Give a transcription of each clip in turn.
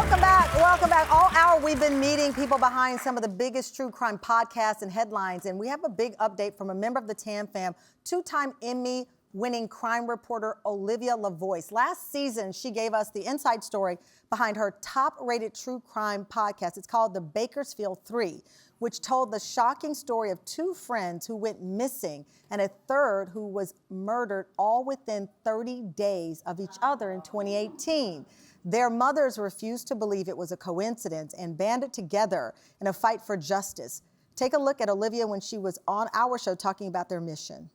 Welcome back. Welcome back. All hour we've been meeting people behind some of the biggest true crime podcasts and headlines, and we have a big update from a member of the Tam fam, two-time Emmy-winning crime reporter Olivia LaVoice. Last season, she gave us the inside story behind her top-rated true crime podcast. It's called The Bakersfield 3, which told the shocking story of two friends who went missing and a third who was murdered all within 30 days of each other in 2018. Their mothers refused to believe it was a coincidence and banded together in a fight for justice. Take a look at Olivia when she was on our show talking about their mission.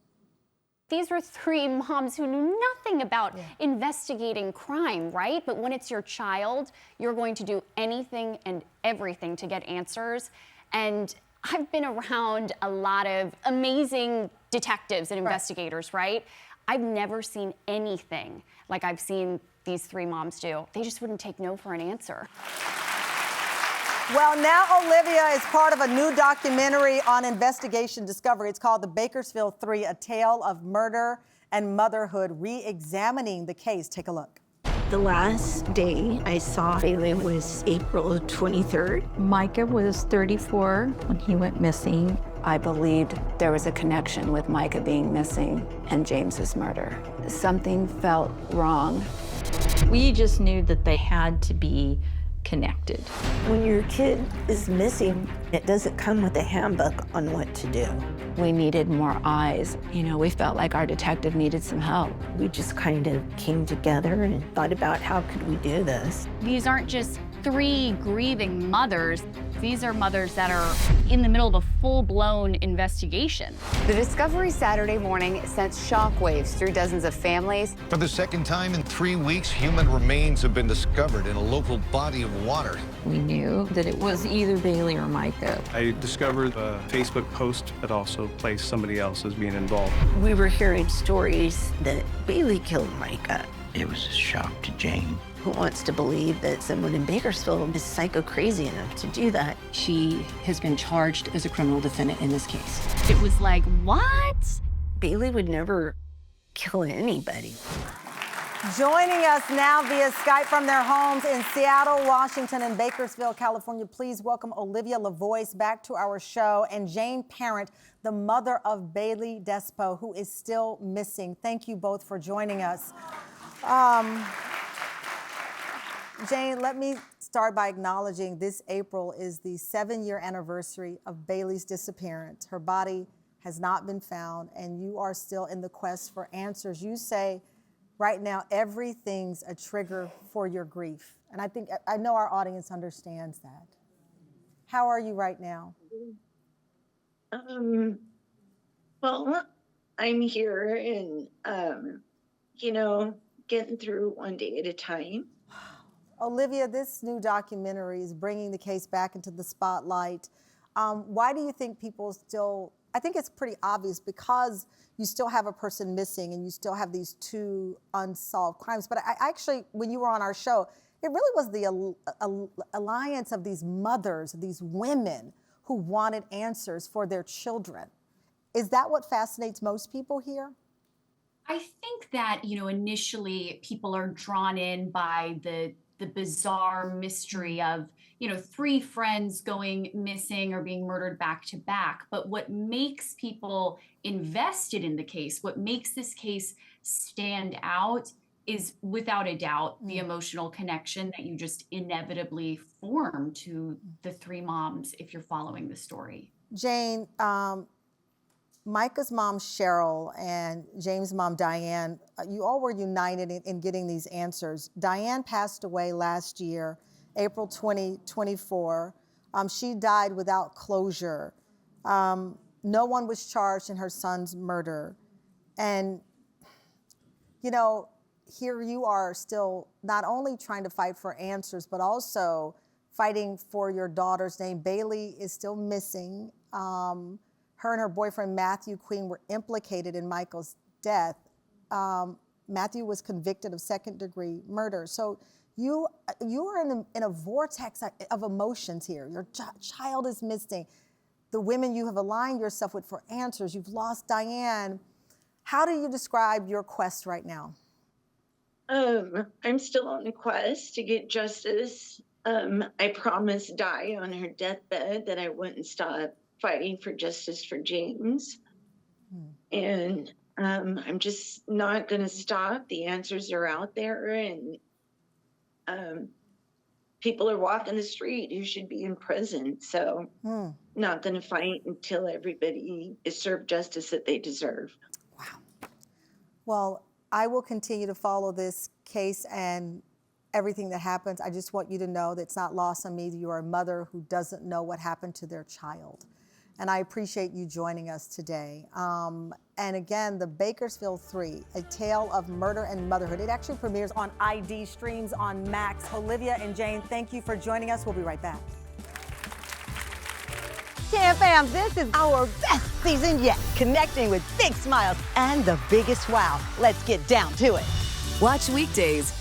These were three moms who knew nothing about investigating crime, right? But when it's your child, you're going to do anything and everything to get answers. And I've been around a lot of amazing detectives and investigators, right? I've never seen anything like I've seen these three moms do. They just wouldn't take no for an answer. Well, now Olivia is part of a new documentary on investigation discovery. It's called The Bakersfield 3, A Tale of Murder and Motherhood, re-examining the case. Take a look. The last day I saw Bailey was April 23rd. Micah was 34 when he went missing. I believed there was a connection with Micah being missing and James's murder. Something felt wrong. We just knew that they had to be connected. When your kid is missing, it doesn't come with a handbook on what to do. We needed more eyes. You know, we felt like our detective needed some help. We just kind of came together and thought about how could we do this. These aren't just three grieving mothers. These are mothers that are in the middle of a full-blown investigation. The discovery Saturday morning sent shockwaves through dozens of families. For the second time in 3 weeks, human remains have been discovered in a local body of water. We knew that it was either Bailey or Micah. I discovered a Facebook post that also placed somebody else as being involved. We were hearing stories that Bailey killed Micah. It was a shock to Jane. Who wants to believe that someone in Bakersfield is psycho crazy enough to do that? She has been charged as a criminal defendant in this case. It was like, what? Bailey would never kill anybody. Joining us now via Skype from their homes in Seattle, Washington, and Bakersfield, California, please welcome Olivia LaVoice back to our show, and Jane Parrent, the mother of Bailey Despo, who is still missing. Thank you both for joining us. Jane, let me start by acknowledging this April is the 7-year anniversary of Bailey's disappearance. Her body has not been found, and you are still in the quest for answers. You say right now everything's a trigger for your grief, and I know our audience understands that. How are you right now? Well, I'm here and, getting through one day at a time. Olivia, this new documentary is bringing the case back into the spotlight. Why do you think people still, I think it's pretty obvious because you still have a person missing and you still have these two unsolved crimes. But I actually, when you were on our show, it really was the alliance of these mothers, these women who wanted answers for their children. Is that what fascinates most people here? I think that, initially people are drawn in by the bizarre mystery of, three friends going missing or being murdered back to back. But what makes people invested in the case, what makes this case stand out is without a doubt the emotional connection that you just inevitably form to the three moms if you're following the story. Jane, Micah's mom, Cheryl, and James' mom, Diane, you all were united in getting these answers. Diane passed away last year, April 2024. She died without closure. No one was charged in her son's murder. And, here you are still not only trying to fight for answers, but also fighting for your daughter's name. Bailey is still missing. Her and her boyfriend, Matthew Queen, were implicated in Michael's death. Matthew was convicted of second-degree murder. So you are in a vortex of emotions here. Your child is missing. The women you have aligned yourself with for answers, you've lost Diane. How do you describe your quest right now? I'm still on a quest to get justice I promised Di on her deathbed that I wouldn't stop fighting for justice for James. And I'm just not going to stop. The answers are out there, and people are walking the street who should be in prison. So not going to fight until everybody is served justice that they deserve. Wow. Well, I will continue to follow this case and everything that happens. I just want you to know that it's not lost on me that you are a mother who doesn't know what happened to their child. And I appreciate you joining us today. And again, the Bakersfield 3, A Tale of Murder and Motherhood. It actually premieres on ID, streams on Max. Olivia and Jane, thank you for joining us. We'll be right back. Tam fam, this is our best season yet. Connecting with big smiles and the biggest wow. Let's get down to it. Watch weekdays